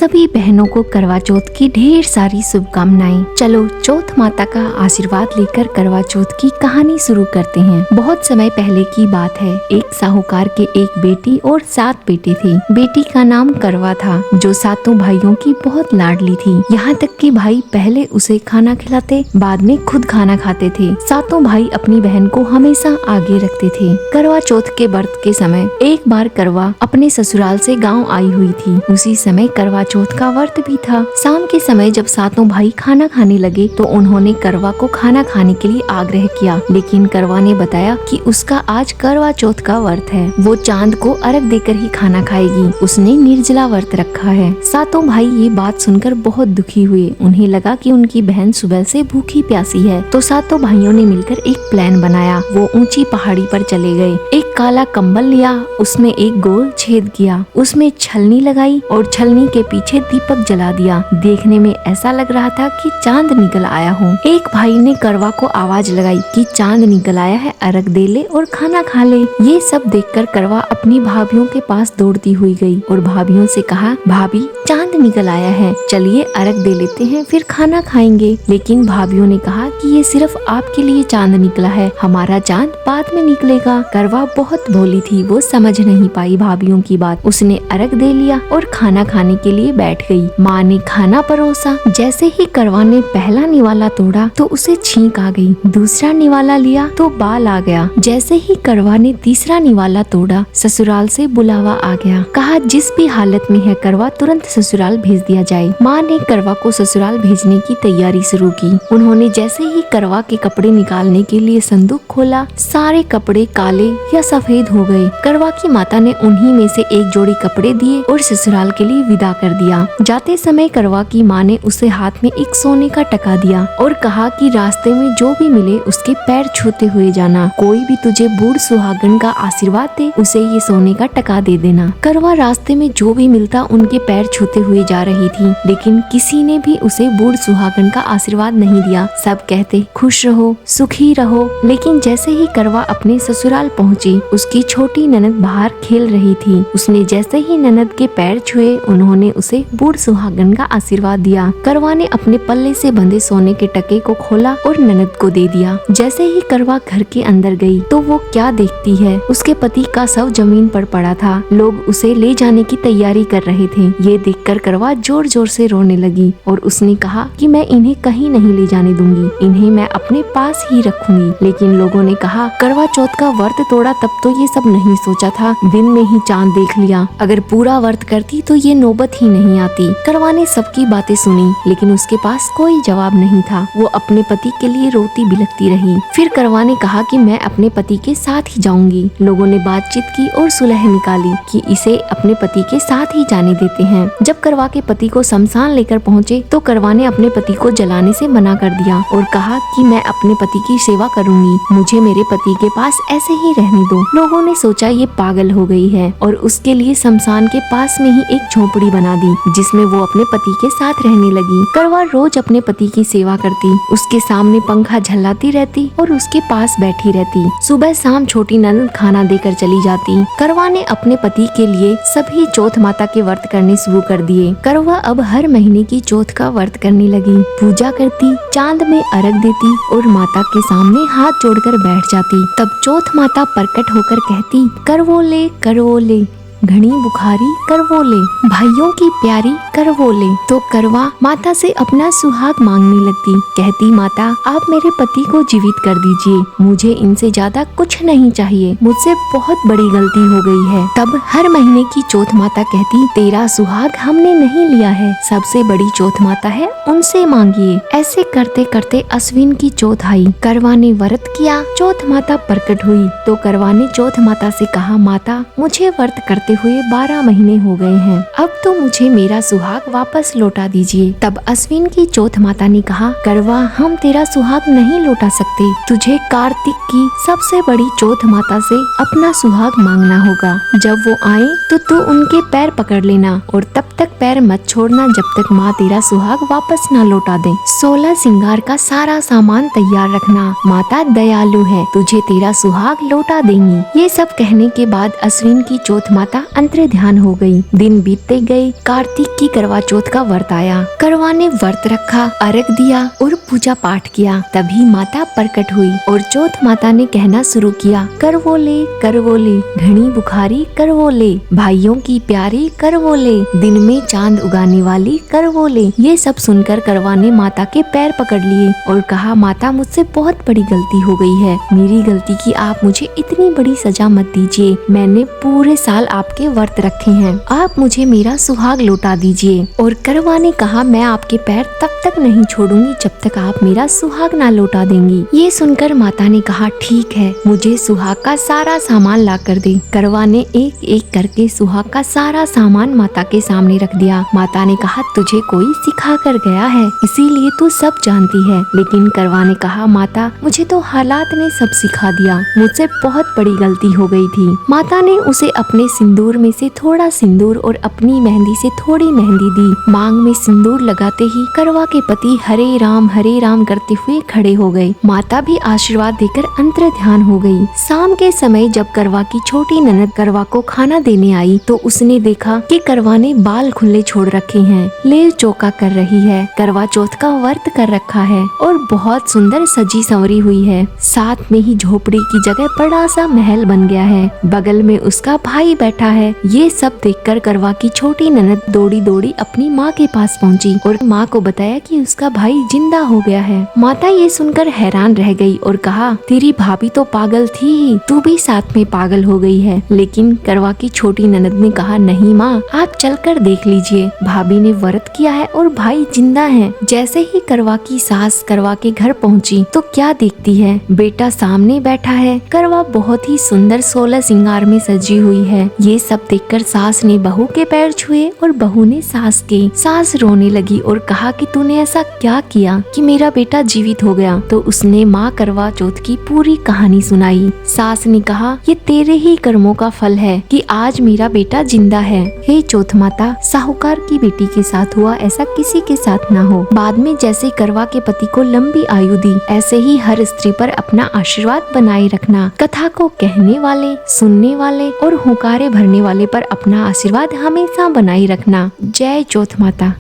सभी बहनों को करवा चौथ की ढेर सारी शुभकामनाएं। चलो चौथ माता का आशीर्वाद लेकर करवा चौथ की कहानी शुरू करते हैं। बहुत समय पहले की बात है। एक साहूकार के एक बेटी और 7 बेटे थे। बेटी का नाम करवा था, जो 7 भाइयों की बहुत लाडली थी। यहाँ तक कि भाई पहले उसे खाना खिलाते, बाद में खुद खाना खाते थे। 7 भाई अपनी बहन को हमेशा आगे रखते थे। करवा चौथ के व्रत के समय एक बार करवा अपने ससुराल से गाँव आई हुई थी। उसी समय करवा चौथ का व्रत भी था। शाम के समय जब 7 भाई खाना खाने लगे तो उन्होंने करवा को खाना खाने के लिए आग्रह किया, लेकिन करवा ने बताया कि उसका आज करवा चौथ का व्रत है, वो चांद को अर्घ देकर ही खाना खाएगी, उसने निर्जला व्रत रखा है। 7 भाई ये बात सुनकर बहुत दुखी हुए। उन्हें लगा कि उनकी बहन सुबह से भूखी प्यासी है, तो 7 भाइयों ने मिलकर एक प्लान बनाया। वो ऊंची पहाड़ी पर चले गए, एक काला कंबल लिया, उसमें एक गोल छेद किया, उसमें छलनी लगाई और छलनी के पीछे दीपक जला दिया। देखने में ऐसा लग रहा था कि चांद निकल आया हो। एक भाई ने करवा को आवाज लगाई कि चांद निकल आया है, अर्घ दे ले और खाना खा ले। ये सब देखकर करवा अपनी भाभीयों के पास दौड़ती हुई गई और भाभीयों से कहा, भाभी चांद निकल आया है, चलिए अर्घ दे लेते हैं, फिर खाना खाएंगे। लेकिन भाभीयों ने कहा कि ये सिर्फ आपके लिए चांद निकला है, हमारा चांद बाद में निकलेगा। करवा बहुत भोली थी, वो समझ नहीं पाई भाभीयों की बात। उसने अर्घ दे लिया और खाना खाने के लिए बैठ गई। माँ ने खाना परोसा। जैसे ही करवा ने पहला निवाला तोड़ा तो उसे छींक आ गई। दूसरा निवाला लिया तो बाल आ गया। जैसे ही करवा ने तीसरा निवाला तोड़ा, ससुराल से बुलावा आ गया। कहा जिस भी हालत में है करवा, तुरंत ससुराल भेज दिया जाए। माँ ने करवा को ससुराल भेजने की तैयारी शुरू की। उन्होंने जैसे ही करवा के कपड़े निकालने के लिए संदूक खोला, सारे कपड़े काले या सफेद हो गए। करवा की माता ने उन्हीं में से एक जोड़ी कपड़े दिए और ससुराल के लिए विदा कर दिया। जाते समय करवा की माँ ने उसे हाथ में एक सोने का टका दिया और कहा कि रास्ते में जो भी मिले उसके पैर छूते हुए जाना। कोई भी तुझे बूढ़ सुहागन का आशीर्वाद दे, उसे ये सोने का टका दे देना। करवा रास्ते में जो भी मिलता उनके पैर छूते हुए जा रही थी, लेकिन किसी ने भी उसे बूढ़ सुहागन का आशीर्वाद नहीं दिया। सब कहते खुश रहो, सुखी रहो। लेकिन जैसे ही करवा अपने ससुराल पहुँची, उसकी छोटी ननद बाहर खेल रही थी। उसने जैसे ही ननद के पैर छुए, उन्होंने उसे बूढ़ सुहागन का आशीर्वाद दिया। करवा ने अपने पल्ले से बंधे सोने के टके को खोला और ननद को दे दिया। जैसे ही करवा घर के अंदर गई तो वो क्या देखती है, उसके पति का शव जमीन पर पड़ा था। लोग उसे ले जाने की तैयारी कर रहे थे। ये देखकर करवा जोर जोर से रोने लगी और उसने कहा कि मैं इन्हें कहीं नहीं ले जाने दूंगी, इन्हें मैं अपने पास ही रखूंगी। लेकिन लोगों ने कहा करवा चौथ का व्रत तोड़ा तब तो ये सब नहीं सोचा था, दिन में ही चांद देख लिया, अगर पूरा व्रत करती तो ये नौबत ही नहीं आती। करवा ने सबकी बातें सुनी, लेकिन उसके पास कोई जवाब नहीं था। वो अपने पति के लिए रोती बिलखती रही। फिर करवा ने कहा कि मैं अपने पति के साथ ही जाऊंगी। लोगों ने बातचीत की और सुलह निकाली कि इसे अपने पति के साथ ही जाने देते हैं। जब करवा के पति को शमशान लेकर पहुँचे तो करवा ने अपने पति को जलाने से मना कर दिया और कहा कि मैं अपने पति की सेवा करूंगी, मुझे मेरे पति के पास ऐसे ही रहने दो। लोगों ने सोचा ये पागल हो गई है और उसके लिए शमशान के पास में ही एक झोपड़ी बना दी, जिसमें वो अपने पति के साथ रहने लगी। करवा रोज अपने पति की सेवा करती, उसके सामने पंखा झल्लाती रहती और उसके पास बैठी रहती। सुबह शाम छोटी ननद खाना देकर चली जाती। करवा ने अपने पति के लिए सभी चौथ माता के व्रत करने शुरू कर दिए। करवा अब हर महीने की चौथ का व्रत करने लगी, पूजा करती, चांद में अर्घ देती और माता के सामने हाथ जोड़कर बैठ जाती। तब चौथ माता प्रकट होकर कहती, करवोले करवोले घनी बुखारी करवोले, भाइयों की प्यारी करवोले। तो करवा माता से अपना सुहाग मांगने लगती। कहती, माता आप मेरे पति को जीवित कर दीजिए, मुझे इनसे ज्यादा कुछ नहीं चाहिए, मुझसे बहुत बड़ी गलती हो गई है। तब हर महीने की चौथ माता कहती, तेरा सुहाग हमने नहीं लिया है, सबसे बड़ी चौथ माता है, उनसे मांगिए। ऐसे करते करते अश्विन की चौथ आई। करवा ने व्रत किया, चौथ माता प्रकट हुई तो करवा ने चौथ माता से कहा, माता मुझे व्रत करते हुए 12 महीने हो गए हैं, अब तो मुझे मेरा सुहाग वापस लौटा दीजिए। तब अश्विन की चौथ माता ने कहा, करवा हम तेरा सुहाग नहीं लौटा सकते, तुझे कार्तिक की सबसे बड़ी चौथ माता से अपना सुहाग मांगना होगा। जब वो आए तो तू उनके पैर पकड़ लेना और तब तक पैर मत छोड़ना जब तक माँ तेरा सुहाग वापस न लौटा दे। 16 श्रृंगार का सारा सामान तैयार रखना, माता दयालु है, तुझे तेरा सुहाग लौटा देंगी। ये सब कहने के बाद अश्विन की चौथ माता माता अंतर ध्यान हो गई। दिन बीतते गए। कार्तिक की करवा चौथ का व्रत आया। करवा ने व्रत रखा, अर्घ दिया और पूजा पाठ किया। तभी माता प्रकट हुई और चौथ माता ने कहना शुरू किया, करवोले घनी बुखारी करवोले, भाइयों की प्यारी करवोले, दिन में चांद उगाने वाली करवोले। ये सब सुनकर करवा ने माता के पैर पकड़ लिए और कहा, माता मुझसे बहुत बड़ी गलती हो गई है। मेरी गलती की आप मुझे इतनी बड़ी सजा मत दीजिए। मैंने पूरे साल आपके व्रत रखे हैं, आप मुझे मेरा सुहाग लौटा दीजिए। और करवा ने कहा, मैं आपके पैर तब तक नहीं छोड़ूंगी जब तक आप मेरा सुहाग ना लौटा देंगी। ये सुनकर माता ने कहा, ठीक है, मुझे सुहाग का सारा सामान ला कर दे। करवा ने एक एक करके सुहाग का सारा सामान माता के सामने रख दिया। माता ने कहा, तुझे कोई सिखा कर गया है, इसीलिए तू सब जानती है। लेकिन करवा ने कहा, माता मुझे तो हालात ने सब सिखा दिया, मुझसे बहुत बड़ी गलती हो गई थी। माता ने उसे अपने सिंदूर में से थोड़ा सिंदूर और अपनी मेहंदी से थोड़ी मेहंदी दी। मांग में सिंदूर लगाते ही करवा के पति हरे राम करते हुए खड़े हो गए। माता भी आशीर्वाद देकर अंतर ध्यान हो गई। शाम के समय जब करवा की छोटी ननद करवा को खाना देने आई तो उसने देखा कि करवा ने बाल खुले छोड़ रखे हैं, लेव चौका कर रही है, करवा चौथ का व्रत कर रखा है और बहुत सुंदर सजी संवरी हुई है। साथ में ही झोपड़ी की जगह बड़ा सा महल बन गया है, बगल में उसका भाई बैठा है। ये सब देखकर करवा की छोटी ननद दौड़ी दौड़ी अपनी माँ के पास पहुँची और माँ को बताया कि उसका भाई जिंदा हो गया है। माता ये सुनकर हैरान रह गई और कहा, तेरी भाभी तो पागल थी ही, तू भी साथ में पागल हो गई है। लेकिन करवा की छोटी ननद ने कहा, नहीं माँ, आप चलकर देख लीजिए, भाभी ने व्रत किया है और भाई जिंदा है। जैसे ही करवा की सास करवा के घर पहुँची तो क्या देखती है, बेटा सामने बैठा है। करवा बहुत ही सुंदर 16 श्रृंगार में सजी हुई है। ये सब देखकर सास ने बहू के पैर छुए और बहू ने सास के। सास रोने लगी और कहा कि तूने ऐसा क्या किया कि मेरा बेटा जीवित हो गया। तो उसने माँ करवा चौथ की पूरी कहानी सुनाई। सास ने कहा, ये तेरे ही कर्मों का फल है कि आज मेरा बेटा जिंदा है। हे चौथ माता, साहूकार की बेटी के साथ हुआ ऐसा किसी के साथ ना हो। बाद में जैसे करवा के पति को लंबी आयु दी, ऐसे ही हर स्त्री पर अपना आशीर्वाद बनाए रखना। कथा को कहने वाले, सुनने वाले और हुंकारे भरने वाले पर अपना आशीर्वाद हमेशा बनाए रखना। जय चौथ माता।